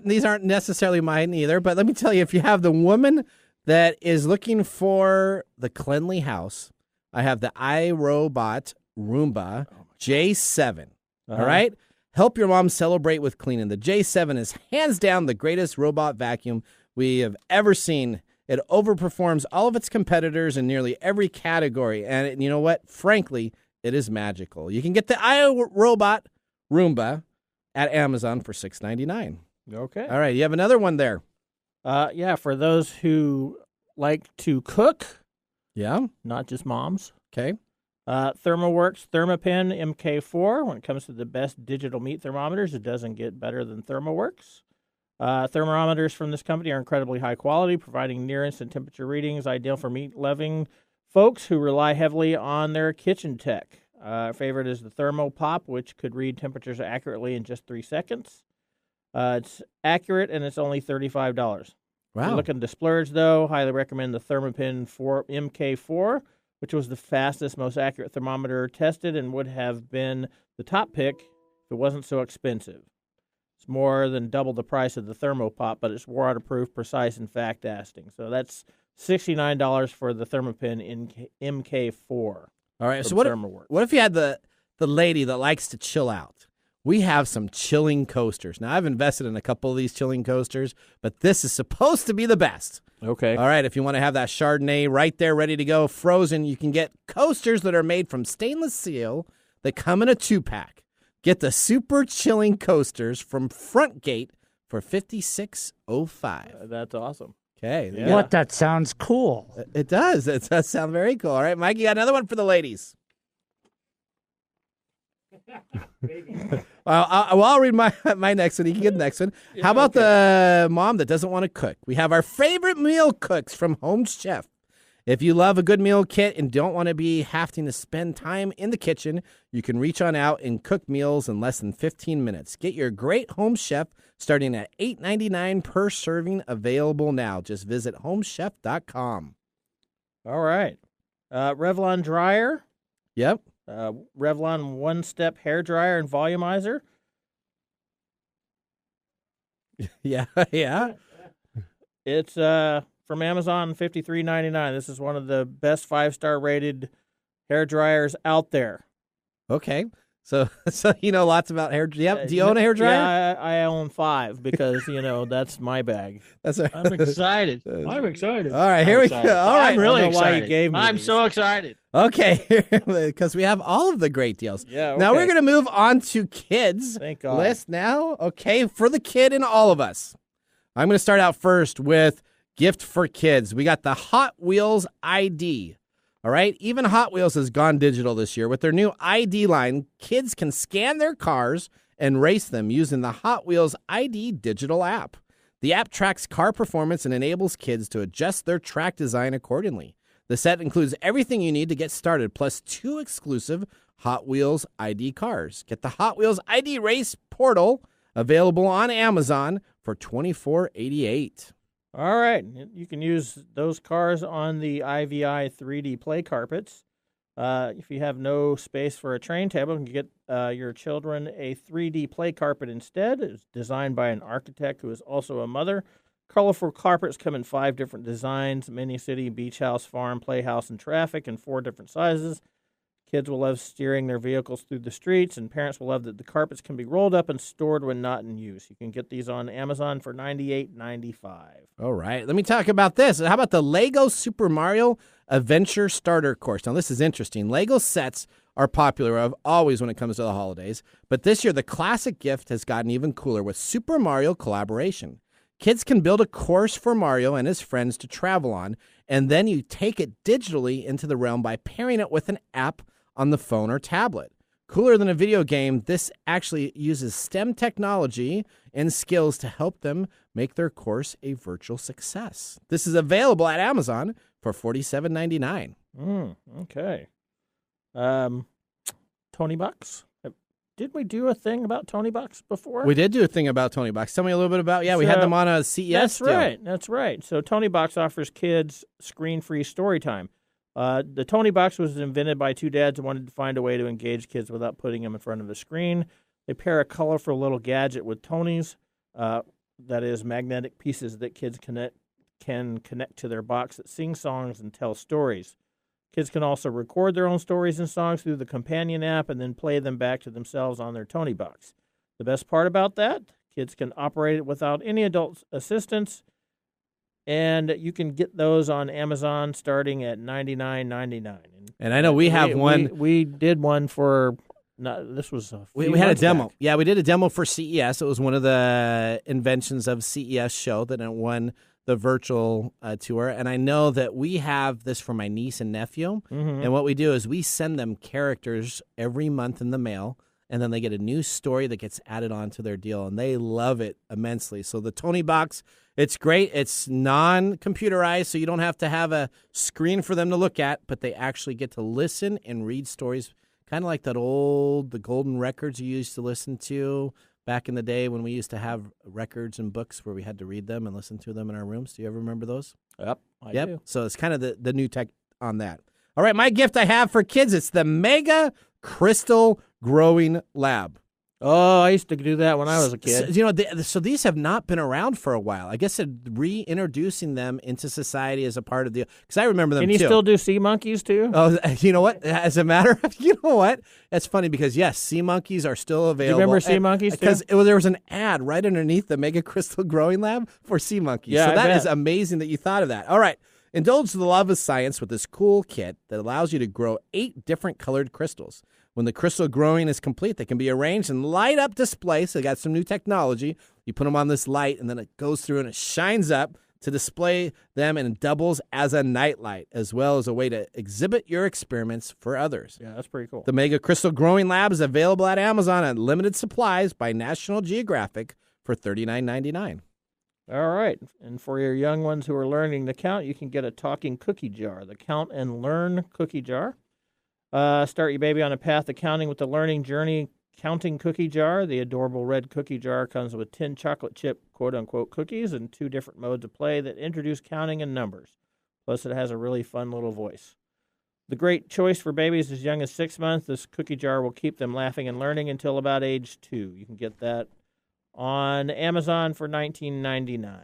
these aren't necessarily mine either. But let me tell you, if you have the woman that is looking for the cleanly house, I have the iRobot Roomba J7. All right. Help your mom celebrate with cleaning. The J7 is hands down the greatest robot vacuum we have ever seen. It overperforms all of its competitors in nearly every category. And you know what? Frankly, it is magical. You can get the iRobot Roomba at Amazon for $6.99. Okay. All right. You have another one there. Yeah, for those who like to cook. Yeah. Not just moms. Okay. ThermoWorks ThermaPen MK4. When it comes to the best digital meat thermometers, it doesn't get better than ThermoWorks. Thermometers from this company are incredibly high quality, providing near-instant temperature readings, ideal for meat-loving folks who rely heavily on their kitchen tech. Favorite is the Thermo Pop, which could read temperatures accurately in just 3 seconds. It's accurate, and it's only $35. Wow. If you're looking to splurge, though, highly recommend the ThermaPen MK4, which was the fastest, most accurate thermometer tested and would have been the top pick if it wasn't so expensive. It's more than double the price of the Thermopop, but it's waterproof, precise, and fact-asking. So that's $69 for the ThermaPen MK4. All right. So what if you had the lady that likes to chill out? We have some chilling coasters. Now, I've invested in a couple of these chilling coasters, but this is supposed to be the best. Okay. All right. If you want to have that Chardonnay right there ready to go, frozen, you can get coasters that are made from stainless steel that come in a 2-pack. Get the super chilling coasters from Frontgate for $56.05. That's awesome. Okay. Yeah. What? That sounds cool. It does. It does sound very cool. All right, Mike, you got another one for the ladies. I'll read my next one. You can get the next one. How about the mom that doesn't want to cook? We have our favorite meal cooks from Home Chef. If you love a good meal kit and don't want to be having to spend time in the kitchen, you can reach on out and cook meals in less than 15 minutes. Get your great Home Chef starting at $8.99 per serving, available now. Just visit homechef.com. All right. Revlon dryer. Yep. Revlon one-step hair dryer and volumizer. Yeah. It's from Amazon, $53.99. This is one of the best 5-star rated hair dryers out there. Okay. So you know lots about hair. Yep. Do you own a hair dryer? Yeah, I own 5 because, that's my bag. That's right. I'm excited. I'm excited. All right, here we go. All right. I'm really excited. Why you gave me I'm these. so excited. Okay, because we have all of the great deals. Yeah. Okay. Now we're going to move on to kids Thank God. list now. Okay, for the kid in all of us. I'm going to start out first with gift for kids. We got the Hot Wheels ID. All right, even Hot Wheels has gone digital this year. With their new ID line, kids can scan their cars and race them using the Hot Wheels ID digital app. The app tracks car performance and enables kids to adjust their track design accordingly. The set includes everything you need to get started, plus 2 exclusive Hot Wheels ID cars. Get the Hot Wheels ID Race Portal, available on Amazon for $24.88. All right. You can use those cars on the IVI 3D play carpets. If you have no space for a train table, you can get your children a 3D play carpet instead. It's designed by an architect who is also a mother. Colorful carpets come in 5 different designs: mini city, beach house, farm, playhouse, and traffic in 4 different sizes. Kids will love steering their vehicles through the streets, and parents will love that the carpets can be rolled up and stored when not in use. You can get these on Amazon for $98.95. All right. Let me talk about this. How about the Lego Super Mario Adventure Starter Course? Now, this is interesting. Lego sets are popular always when it comes to the holidays, but this year the classic gift has gotten even cooler with Super Mario Collaboration. Kids can build a course for Mario and his friends to travel on, and then you take it digitally into the realm by pairing it with an app on the phone or tablet. Cooler than a video game, this actually uses STEM technology and skills to help them make their course a virtual success. This is available at Amazon for $47.99. Okay. Tony Bucks. Did we do a thing about Tony Bucks before? We did do a thing about Tony Bucks. Tell me a little bit about, we had them on a CES That's deal. That's right. So Tony Bucks offers kids screen-free story time. The Tony Box was invented by two dads who wanted to find a way to engage kids without putting them in front of a screen. They pair a colorful little gadget with Tony's, that is magnetic pieces that kids can connect to their box that sing songs and tell stories. Kids can also record their own stories and songs through the companion app and then play them back to themselves on their Tony Box. The best part about that, kids can operate it without any adult assistance. And you can get those on Amazon starting at $99.99. And I know we have one. We did one for. This was we had a demo. Back. Yeah, we did a demo for CES. It was one of the inventions of CES show that it won the virtual tour. And I know that we have this for my niece and nephew. Mm-hmm. And what we do is we send them characters every month in the mail. And then they get a new story that gets added onto their deal, and they love it immensely. So the Tony Box, it's great. It's non-computerized, so you don't have to have a screen for them to look at, but they actually get to listen and read stories, kind of like the golden records you used to listen to back in the day when we used to have records and books where we had to read them and listen to them in our rooms. Do you ever remember those? Yep, I do. So it's kind of the new tech on that. All right, my gift I have for kids, it's the Mega Crystal Growing Lab. Oh, I used to do that when I was a kid. So these have not been around for a while. I guess reintroducing them into society as a part of the... Because I remember them, Can you still do sea monkeys, too? Oh, you know what? As a matter of... You know what? That's funny because, yes, sea monkeys are still available. Do you remember sea monkeys, too? Because there was an ad right underneath the Mega Crystal Growing Lab for sea monkeys. Yeah, so that is amazing that you thought of that. All right. Indulge the love of science with this cool kit that allows you to grow 8 different colored crystals. When the crystal growing is complete, they can be arranged in light-up display. So they got some new technology. You put them on this light, and then it goes through and it shines up to display them, and it doubles as a nightlight, as well as a way to exhibit your experiments for others. Yeah, that's pretty cool. The Mega Crystal Growing Lab is available at Amazon at limited supplies by National Geographic for $39.99. All right. And for your young ones who are learning to count, you can get a talking cookie jar, the Count and Learn cookie jar. Start your baby on a path of counting with the Learning Journey Counting Cookie Jar. The adorable red cookie jar comes with 10 chocolate chip quote-unquote cookies and 2 different modes of play that introduce counting and numbers. Plus, it has a really fun little voice. The great choice for babies as young as 6 months. This cookie jar will keep them laughing and learning until about age 2. You can get that on Amazon for $19.99.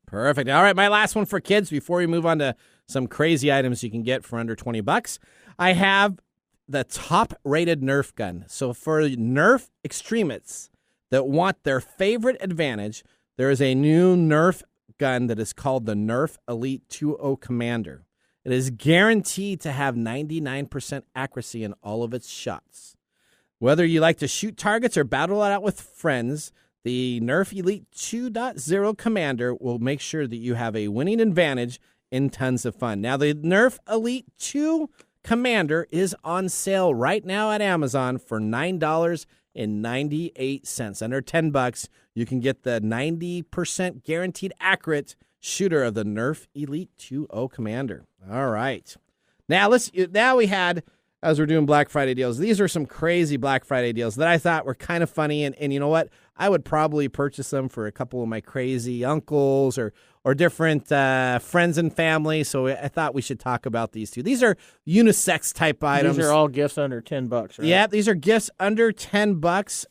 Perfect. All right, my last one for kids before we move on to some crazy items you can get for under $20. I have the top-rated Nerf gun. So for Nerf extremists that want their favorite advantage, there is a new Nerf gun that is called the Nerf Elite 2.0 Commander. It is guaranteed to have 99% accuracy in all of its shots. Whether you like to shoot targets or battle it out with friends, the Nerf Elite 2.0 Commander will make sure that you have a winning advantage and tons of fun. Now, the Nerf Elite 2 Commander is on sale right now at Amazon for $9.98. Under $10, you can get the 90% guaranteed accurate shooter of the Nerf Elite 2.0 Commander. All right. Now we had, as we're doing Black Friday deals, these are some crazy Black Friday deals that I thought were kind of funny. And you know what? I would probably purchase them for a couple of my crazy uncles or different friends and family. So I thought we should talk about these two. These are unisex type items. These are all gifts under $10, right? Yeah, these are gifts under $10.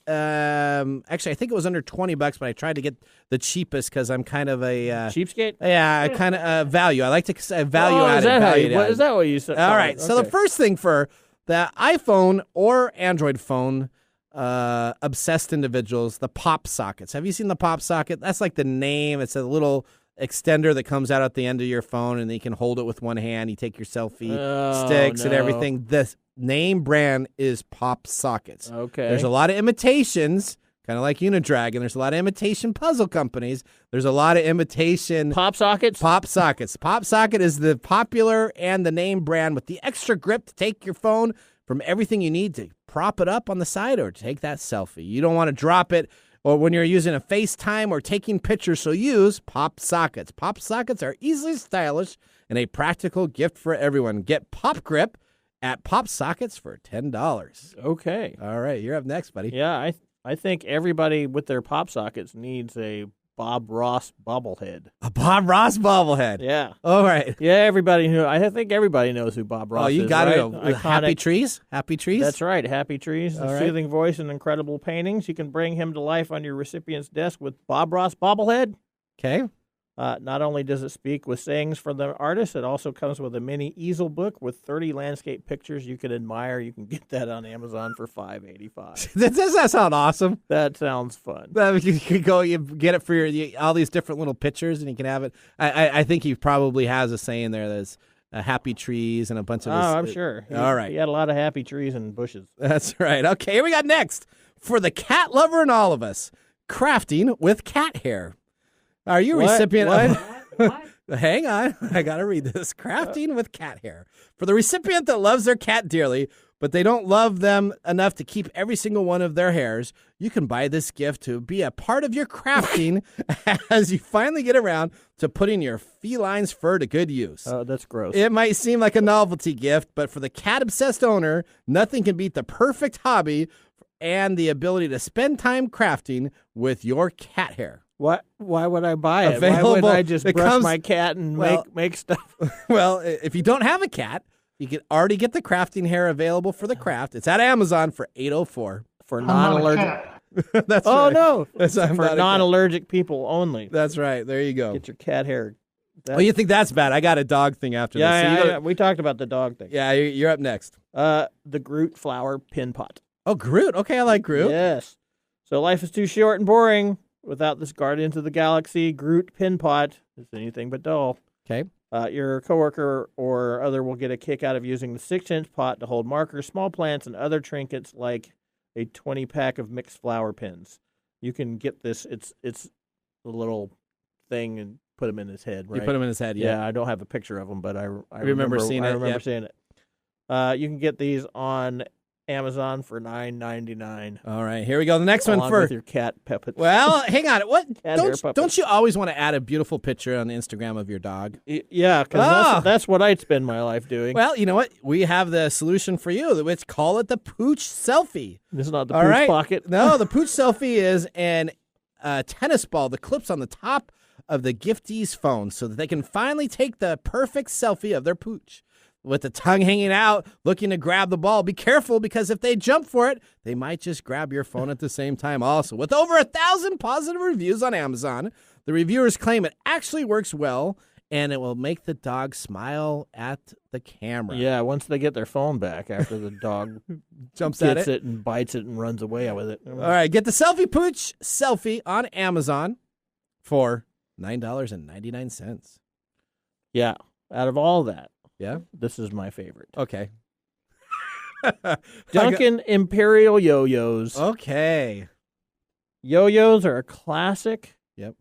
Actually, I think it was under $20, but I tried to get the cheapest because I'm kind of a cheapskate. Yeah, kind of value. I like to value added. Is that what you said? All right. Okay. So the first thing for the iPhone or Android phone obsessed individuals, the pop sockets. Have you seen the pop socket? That's like the name. It's a little extender that comes out at the end of your phone, and you can hold it with one hand. You take your selfie sticks and everything. The name brand is Pop Sockets. Okay. There's a lot of imitations, kind of like Unidragon. There's a lot of imitation puzzle companies. There's a lot of imitation Pop Sockets. Pop Sockets. Pop Socket is the popular and the name brand with the extra grip to take your phone from everything you need to prop it up on the side or take that selfie. You don't want to drop it or when you're using a FaceTime or taking pictures, so use Pop Sockets. Pop Sockets are easily stylish and a practical gift for everyone. Get Pop Grip at Pop Sockets for $10. Okay. All right, you're up next, buddy. Yeah, I think everybody with their Pop Sockets needs a Bob Ross bobblehead. A Bob Ross bobblehead. Yeah. All right. Yeah, I think everybody knows who Bob Ross is. Oh, you got right? to know. Happy Trees? Happy Trees? That's right. Happy Trees. All right. Soothing voice and incredible paintings. You can bring him to life on your recipient's desk with Bob Ross bobblehead. Okay. Not only does it speak with sayings from the artist, it also comes with a mini easel book with 30 landscape pictures you can admire. You can get that on Amazon for $5.85. Does that sound awesome? That sounds fun. You could go, you get it for all these different little pictures, and you can have it. I think he probably has a saying there that's happy trees and a bunch of. I'm sure. All right. He had a lot of happy trees and bushes. That's right. Okay, here we got next for the cat lover in all of us: crafting with cat hair. Are you a recipient of... Hang on. I got to read this. Crafting with cat hair. For the recipient that loves their cat dearly, but they don't love them enough to keep every single one of their hairs, you can buy this gift to be a part of your crafting as you finally get around to putting your feline's fur to good use. Oh, that's gross. It might seem like a novelty gift, but for the cat-obsessed owner, nothing can beat the perfect hobby and the ability to spend time crafting with your cat hair. What? Why would I buy it? Available. Why wouldn't I just brush my cat and make stuff? Well, if you don't have a cat, you can already get the crafting hair available for the craft. It's at Amazon for $8.04 for non-allergic. That's oh right. no, That's for non-allergic people only. That's right. There you go. Get your cat hair. Oh, you think that's bad? I got a dog thing after this. Yeah, we talked about the dog thing. Yeah, you're up next. The Groot flower pin pot. Oh, Groot. Okay, I like Groot. Yes. So life is too short and boring without this Guardians of the Galaxy Groot pin pot. It's anything but dull. Okay. Your coworker or other will get a kick out of using the 6-inch pot to hold markers, small plants, and other trinkets like a 20-pack of mixed flower pins. You can get this. It's a little thing and put him in his head. Right? You put him in his head. Yeah. I don't have a picture of him, but I remember seeing it. I remember seeing it. You can get these on Amazon for $9.99. All right, here we go. The next one with your cat puppets. Well, hang on. What? Don't Don't you always want to add a beautiful picture on the Instagram of your dog? Yeah, because that's what I'd spend my life doing. Well, you know what? We have the solution for you. Let's call it the Pooch Selfie. This is not the Pooch Pocket. No, the Pooch Selfie is an tennis ball that clips on the top of the giftee's phone so that they can finally take the perfect selfie of their pooch. With the tongue hanging out, looking to grab the ball. Be careful, because if they jump for it, they might just grab your phone at the same time also. With over 1,000 positive reviews on Amazon, the reviewers claim it actually works well, and it will make the dog smile at the camera. Yeah, once they get their phone back after the dog jumps at it and bites it and runs away with it. All right, get the Selfie Pooch Selfie on Amazon for $9.99. Yeah, out of all that. Yeah? This is my favorite. Okay. Duncan Imperial Yo-Yos. Okay. Yo-Yos are a classic. Yep.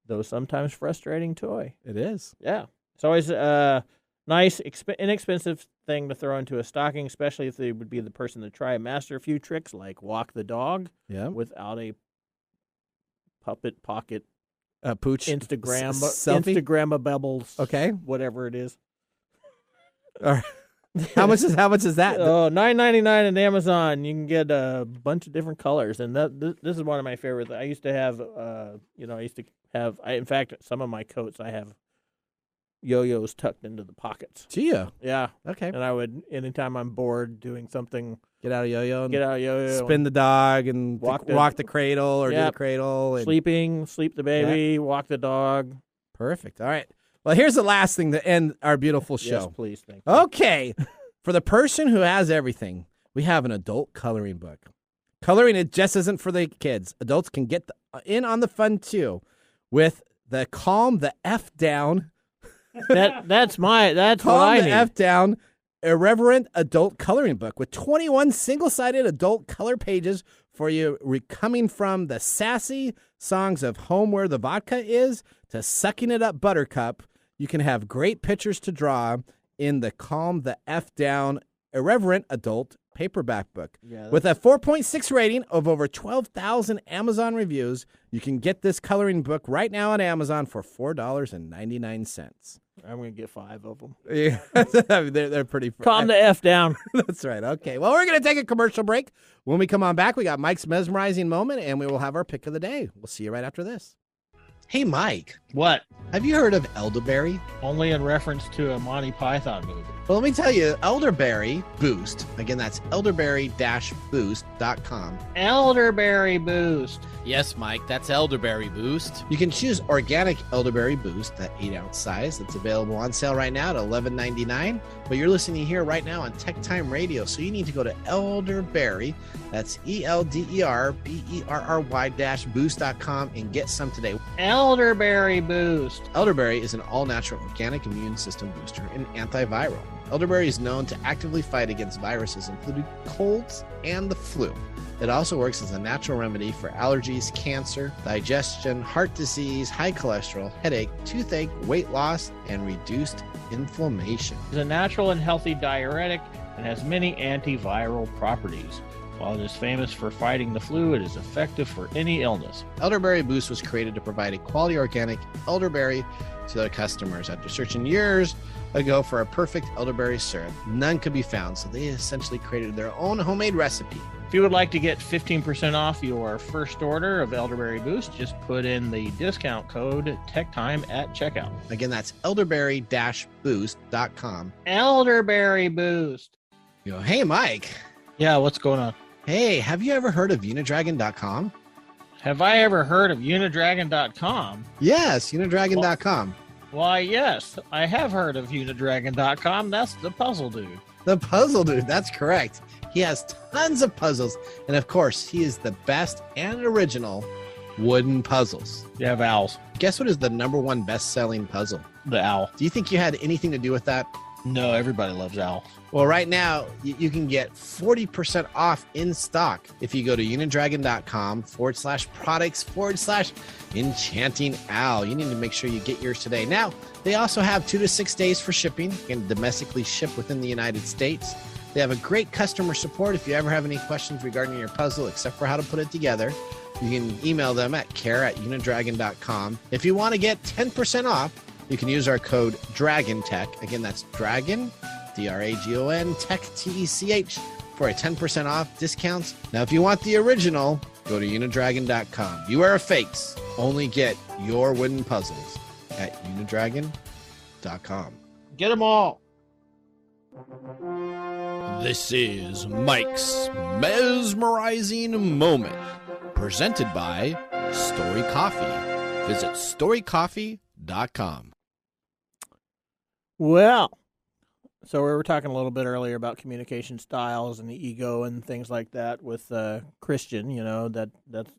Though sometimes frustrating toy. It is. Yeah. It's always a nice, inexpensive thing to throw into a stocking, especially if they would be the person to try and master a few tricks like walk the dog without a puppet pocket. Pooch Instagramma bubbles. Okay. Whatever it is. All right. How much is that? Oh, $9.99 on Amazon. You can get a bunch of different colors, and this is one of my favorites. I used to have, in fact, some of my coats I have yo-yos tucked into the pockets. Gee, yeah, okay. And I would, anytime I'm bored doing something, get out a yo-yo, spin the dog, and walk the cradle or do the cradle, and sleep the baby, walk the dog. Perfect. All right. Well, here's the last thing to end our beautiful show. Yes, please. Thank you. Okay. For the person who has everything, we have an adult coloring book. Coloring, it just isn't for the kids. Adults can get in on the fun, too, with the Calm the F Down. That's what I need. Calm the F Down Irreverent Adult Coloring Book with 21 single-sided adult color pages for you, coming from the sassy songs of Home Where the Vodka Is to Sucking It Up Buttercup. You can have great pictures to draw in the Calm the F Down Irreverent Adult paperback book. With a 4.6 rating of over 12,000 Amazon reviews, you can get this coloring book right now on Amazon for $4.99. I'm going to get 5 of them. Yeah, they're pretty. Calm the F down. That's right. Okay. Well, we're going to take a commercial break. When we come on back, we got Mike's mesmerizing moment, and we will have our pick of the day. We'll see you right after this. Hey, Mike, What? have you heard of elderberry? Only in reference to a Monty Python movie. Well, let me tell you, Elderberry Boost. Again, that's elderberry-boost.com. Elderberry Boost. Yes, Mike, that's Elderberry Boost. You can choose organic Elderberry Boost, that 8-ounce size. That's available on sale right now at $11.99. But you're listening here right now on TechTime Radio, so you need to go to Elderberry. That's ELDERBERRY-boost.com and get some today. Elderberry Boost. Elderberry is an all-natural organic immune system booster and antiviral. Elderberry is known to actively fight against viruses, including colds and the flu. It also works as a natural remedy for allergies, cancer, digestion, heart disease, high cholesterol, headache, toothache, weight loss, and reduced inflammation. It's a natural and healthy diuretic and has many antiviral properties. While it is famous for fighting the flu, it is effective for any illness. Elderberry Boost was created to provide a quality organic elderberry to their customers. After searching years ago for a perfect elderberry syrup, none could be found, so they essentially created their own homemade recipe. If you would like to get 15% off your first order of Elderberry Boost, just put in the discount code TechTime at checkout. Again, that's elderberry-boost.com. Elderberry Boost. You go, hey, Mike. Yeah, what's going on? Hey, have you ever heard of unidragon.com? Have I ever heard of unidragon.com? Yes, unidragon.com. Why, yes, I have heard of unidragon.com. That's the puzzle dude. The puzzle dude, that's correct. He has tons of puzzles, and of course, he is the best and original wooden puzzles. You have owls. Guess what is the #1 best-selling puzzle? The owl. Do you think you had anything to do with that? No, everybody loves owls. Well, right now, you can get 40% off in stock if you go to unidragon.com/products/enchanting owl. You need to make sure you get yours today. Now, they also have 2 to 6 days for shipping. You can domestically ship within the United States. They have a great customer support. If you ever have any questions regarding your puzzle, except for how to put it together, you can email them at care@unidragon.com. If you want to get 10% off, you can use our code DRAGONTECH. Again, that's Dragon, DRAGON, Tech, TECH, for a 10% off discounts. Now, if you want the original, go to unidragon.com. Beware of fakes. Only get your wooden puzzles at unidragon.com. Get them all. This is Mike's Mesmerizing Moment, presented by Story Coffee. Visit storycoffee.com. Well, so we were talking a little bit earlier about communication styles and the ego and things like that with Christian, you know, that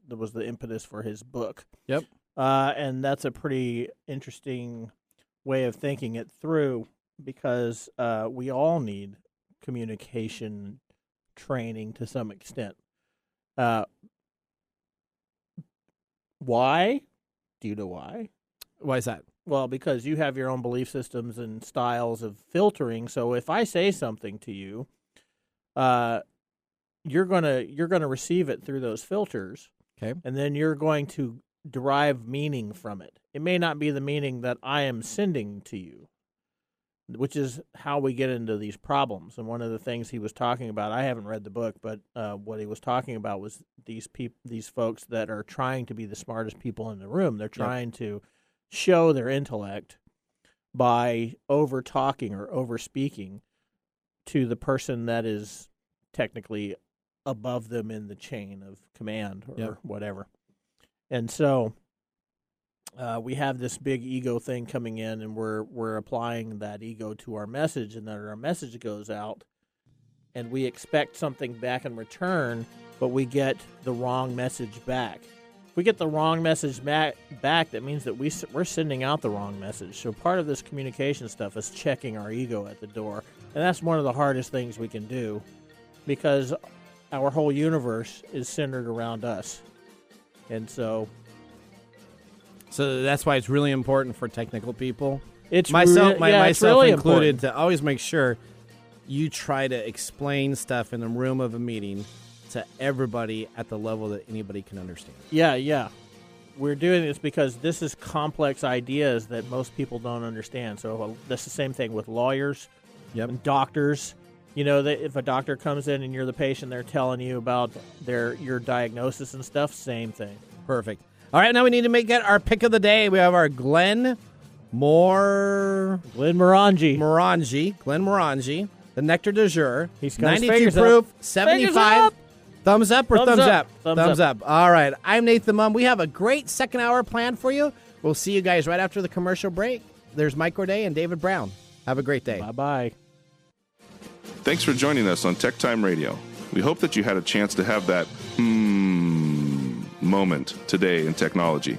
was the impetus for his book. Yep. And that's a pretty interesting way of thinking it through, because we all need communication training to some extent. Why? Do you know why? Why is that? Well, because you have your own belief systems and styles of filtering. So if I say something to you, you're gonna receive it through those filters. Okay. And then you're going to derive meaning from it. It may not be the meaning that I am sending to you, which is how we get into these problems. And one of the things he was talking about, I haven't read the book, but what he was talking about was these folks that are trying to be the smartest people in the room. They're trying to show their intellect by over-talking or over-speaking to the person that is technically above them in the chain of command or whatever. And so we have this big ego thing coming in, and we're applying that ego to our message, and then our message goes out, and we expect something back in return, but we get the wrong message back. If we get the wrong message back, that means that we're sending out the wrong message. So part of this communication stuff is checking our ego at the door. And that's one of the hardest things we can do because our whole universe is centered around us. And so that's why it's really important for technical people. It's myself really included important to always make sure you try to explain stuff in the room of a meeting to everybody at the level that anybody can understand. Yeah. We're doing this because this is complex ideas that most people don't understand. So that's the same thing with lawyers and doctors. You know, that if a doctor comes in and you're the patient, they're telling you about your diagnosis and stuff, same thing. Perfect. All right, now we need to make it our pick of the day. We have our Glenmorangie, the Nectar du jour. He's got 92 proof, 75. Thumbs up or thumbs up? Thumbs up. All right. I'm Nathan Mumm. We have a great second hour planned for you. We'll see you guys right after the commercial break. There's Mike Corday and David Brown. Have a great day. Bye-bye. Thanks for joining us on TechTime Radio. We hope that you had a chance to have that moment today in technology.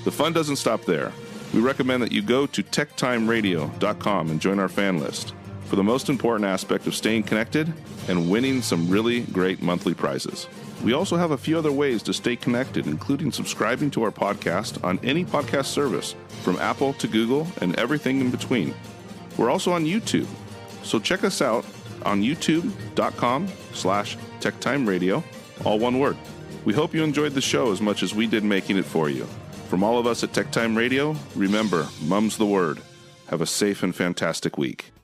The fun doesn't stop there. We recommend that you go to techtimeradio.com and join our fan list for the most important aspect of staying connected and winning some really great monthly prizes. We also have a few other ways to stay connected, including subscribing to our podcast on any podcast service, from Apple to Google and everything in between. We're also on YouTube, so check us out on youtube.com/techtimeradio, all one word. We hope you enjoyed the show as much as we did making it for you. From all of us at TechTime Radio, remember, Mumm's the word. Have a safe and fantastic week.